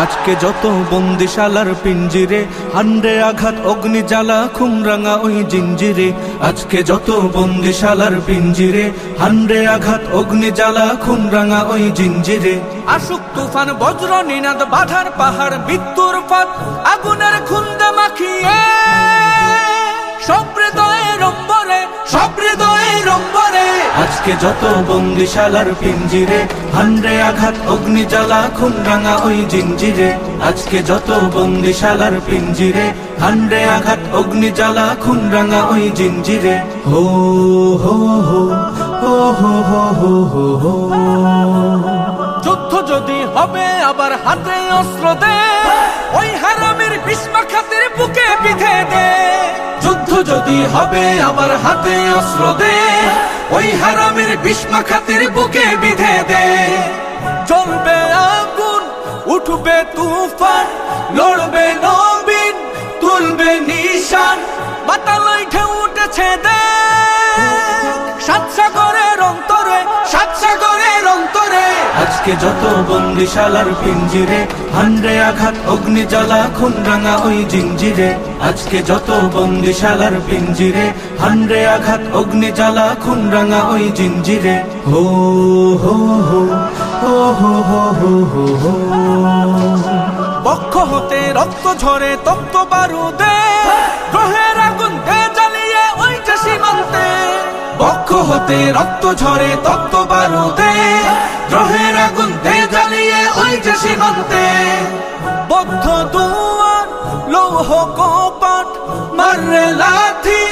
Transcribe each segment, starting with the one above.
আজকে যত বন্দিশালার পিঞ্জিরে, হান্ডে আঘাত অগ্নি জ্বালা খুমরাঙা ওই জিঞ্জিরে। আজকে যত বন্দিশালার পিঞ্জিরে, হান্ডে আঘাত অগ্নি জ্বালা খুমরাঙা ওই জিঞ্জিরে। আসুক তুফান বজ্র নিনাদ বাধার পাহাড় মৃত্যুর ফাঁদ আগুনের খুন্দে মাখিয়ে, সব হৃদয়ের অম্বরে, সব হৃদয়ের অম্বরে। আজকে যত বন্দিশালার পিঞ্জিরে, হান্ডে আঘাত অগ্নি জ্বালা খুমরাঙা ওই জিঞ্জিরে। আজকে যত বন্দিশালার পিঞ্জিরে, হান্ডে আঘাত অগ্নি জ্বালা খুমরাঙা ওই জিঞ্জিরে। হো হো হো হো হো হো হো হো। যুদ্ধ যদি হবে আবার হাতে অস্ত্র দে, ওই হারামের বিস্মা খাতের বুকে বিধে দে। যুদ্ধ যদি হবে আবার হাতে অস্ত্র দে, ওই হারামের বিস্মা খাতের বুকে বিধে দে। জ্বলবে আগুন, উঠবে তুফান, লড়বে নবীন, তুলবে নিশান। বাতালয় ঢেউ উঠেছে দে, সাত সাগরের অন্তরে, সাত সাগরের অন্তরে। আজকে যত বন্দিশালার পিঞ্জিরে, হান্ডে আঘাত অগ্নি জ্বালা খুমরাঙা ওই জিঞ্জিরে। আজকে যত বন্দিশালার পিঞ্জিরে, হান্ডে আঘাত অগ্নি জ্বালা খুমরাঙা ওই জিঞ্জিরে। হো হো হো হো হো হো হো হো হো। বক্ষ হতে রক্ত ঝরে তপ্ত বারুদে, গ্রহের আগুন দে জ্বালিয়ে ওই যে সীমান্তে। বক্ষ হতে রক্ত ঝরে তপ্ত বারুদে, গ্রহের আগুন দে জ্বালিয়ে ওই যে সীমান্তে। বদ্ধ দুয়ার লৌহ কপাট, মাররে লাথি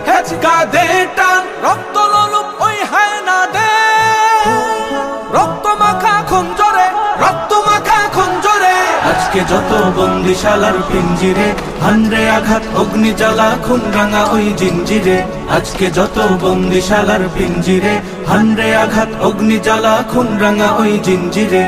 হেচকা দে টান। রক্ত লোলুপ ওই হায়না দে, রক্ত মাখা খঞ্জরে, রক্ত মাখা খঞ্জরে। আজকে যত বন্দিশালার পিঞ্জিরে, হান্ডে আঘাত অগ্নি জ্বালা খুমরাঙা ওই জিঞ্জিরে। আজকে যত বন্দিশালার পিঞ্জিরে, হান্ডে আঘাত অগ্নি জ্বালা খুমরাঙা ওই জিঞ্জিরে।